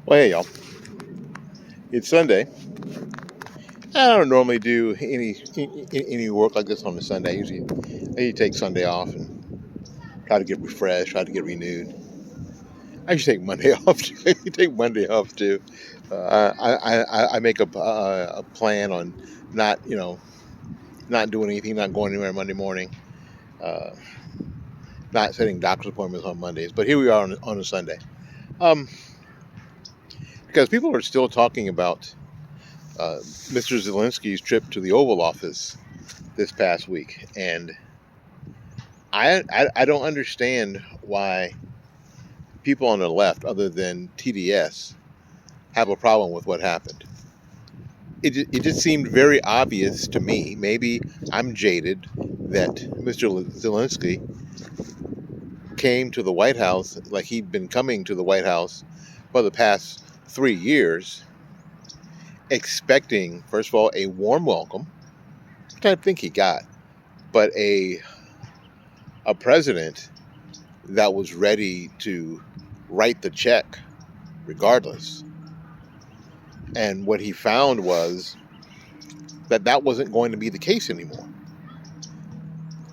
Well, hey, y'all. It's Sunday. I don't normally do any work like this on a Sunday. I usually take Sunday off and try to get refreshed, try to get renewed. I usually take Monday off. I take Monday off too. I make a plan on not not doing anything, not going anywhere Monday morning, uh, not setting doctor's appointments on Mondays. But here we are on a Sunday, um, because people are still talking about Mr. Zielinski's trip to the Oval Office this past week, and I don't understand why people on the left, other than TDS, have a problem with what happened. It just seemed very obvious to me. Maybe I'm jaded that Mr. Zelensky came to the White House like he'd been coming to the White House for the past 3 years, expecting, first of all, a warm welcome, which I think he got, but a president that was ready to write the check regardless. And what he found was that that wasn't going to be the case anymore.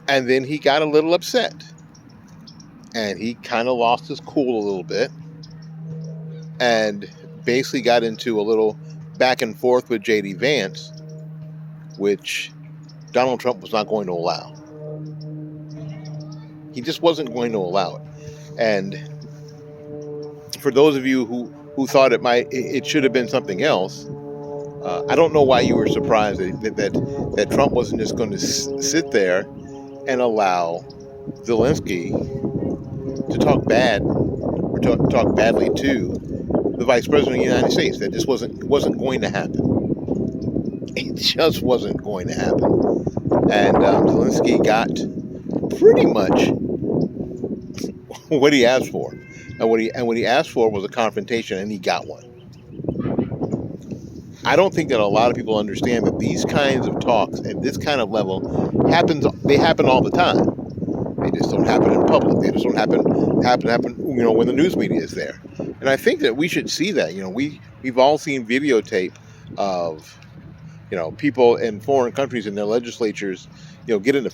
And then he got a little upset. And he kind of lost his cool a little bit. And basically got into a little back and forth with JD Vance, which Donald Trump was not going to allow. He just wasn't going to allow it. And for those of you who thought it should have been something else, I don't know why you were surprised that Trump wasn't just going to sit there and allow Zelensky to talk bad or talk badly to the Vice President of the United States. That just wasn't going to happen. It just wasn't going to happen. And Zelensky got pretty much what he asked for. And what he asked for was a confrontation, and he got one. I don't think that a lot of people understand that these kinds of talks at this kind of level they happen all the time. They just don't happen in public. They just don't happen when the news media is there. And I think that we should see that. We've all seen videotape of people in foreign countries and their legislatures get into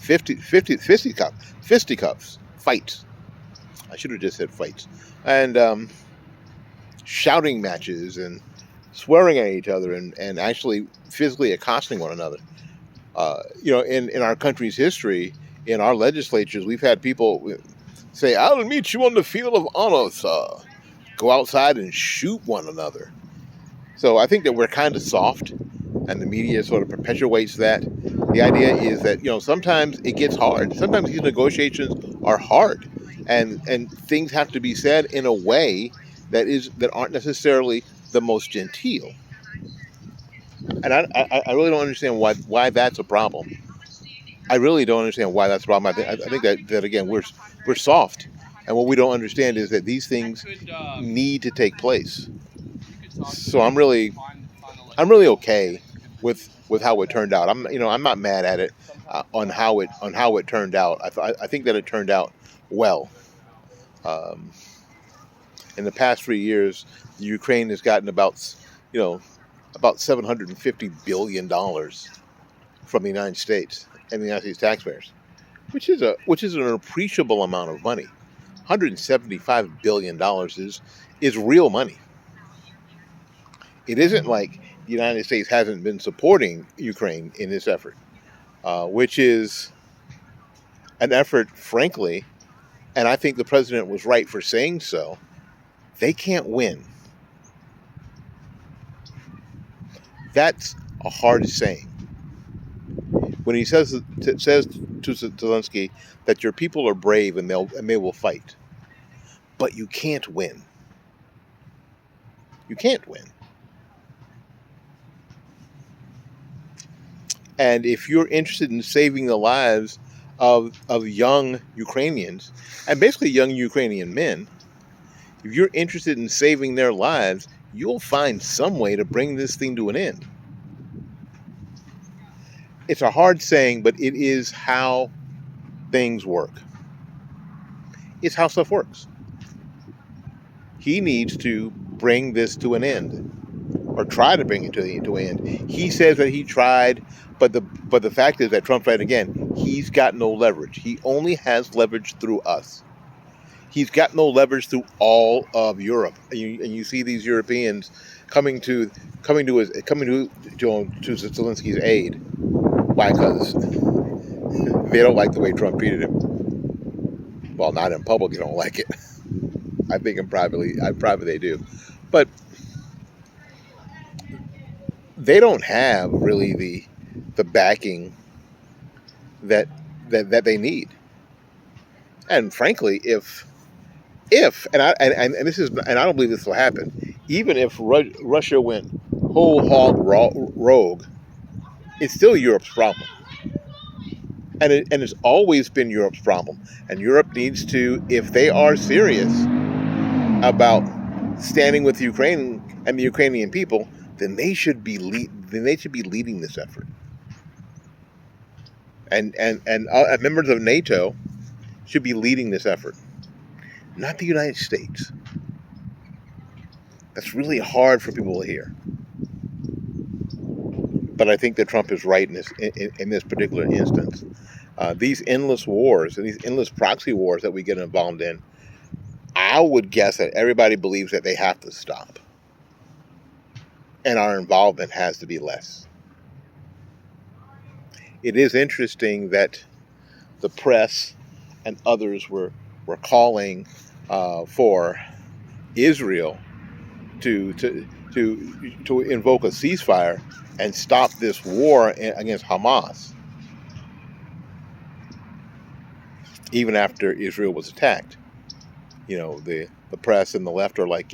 fisticuffs, fights. I should have just said fights. And shouting matches and swearing at each other and actually physically accosting one another. In our country's history, in our legislatures, we've had people say, "I'll meet you on the field of honor, sir." Go outside and shoot one another. So I think that we're kind of soft, and the media sort of perpetuates that. The idea is that sometimes it gets hard. Sometimes these negotiations are hard, and things have to be said in a way that aren't necessarily the most genteel. And I really don't understand why that's a problem. I really don't understand why that's a problem. I think that again we're soft, and what we don't understand is that these things need to take place. So I'm really okay with how it turned out. I'm not mad at it on how it turned out. I think that it turned out well. In the past 3 years, Ukraine has gotten about $750 billion from the United States and the United States taxpayers, which is an appreciable amount of money. $175 billion is real money. It isn't like the United States hasn't been supporting Ukraine in this effort, which is an effort, frankly, and I think the president was right for saying so. They can't win. That's a hard saying. When he says to Zelensky that your people are brave and they will fight, but you can't win. You can't win. And if you're interested in saving the lives of young Ukrainians, and basically young Ukrainian men, if you're interested in saving their lives, you'll find some way to bring this thing to an end. It's a hard saying, but it is how things work. It's how stuff works. He needs to bring this to an end, or try to bring it to an end. He says that he tried, but the fact is that Trump tried again. He's got no leverage. He only has leverage through us. He's got no leverage through all of Europe, and you see these Europeans coming to Zelensky's aid. Why? Because they don't like the way Trump treated him. Well, not in public, they don't like it. I think in privately they do, but they don't have really the backing that they need. And frankly, if and this is, and I don't believe this will happen, even if Russia went whole hog rogue, it's still Europe's problem, and it's always been Europe's problem. And Europe needs to, if they are serious about standing with Ukraine and the Ukrainian people, then they should be leading this effort. And members of NATO should be leading this effort, not the United States. That's really hard for people to hear. But I think that Trump is right in this particular instance. These endless wars and these endless proxy wars that we get involved in, I would guess that everybody believes that they have to stop. And our involvement has to be less. It is interesting that the press and others were calling for Israel to invoke a ceasefire and stop this war against Hamas, even after Israel was attacked. You know, the press and the left are like,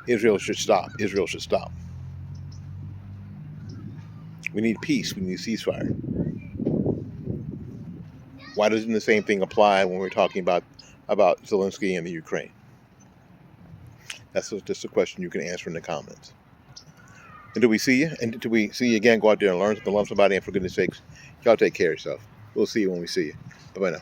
Israel should stop. Israel should stop. We need peace. We need a ceasefire. Why doesn't the same thing apply when we're talking about Zelensky and the Ukraine? That's just a question you can answer in the comments. And do we see you? And do we see you again? Go out there and learn something, love somebody, and for goodness sakes, y'all take care of yourself. We'll see you when we see you. Bye-bye now.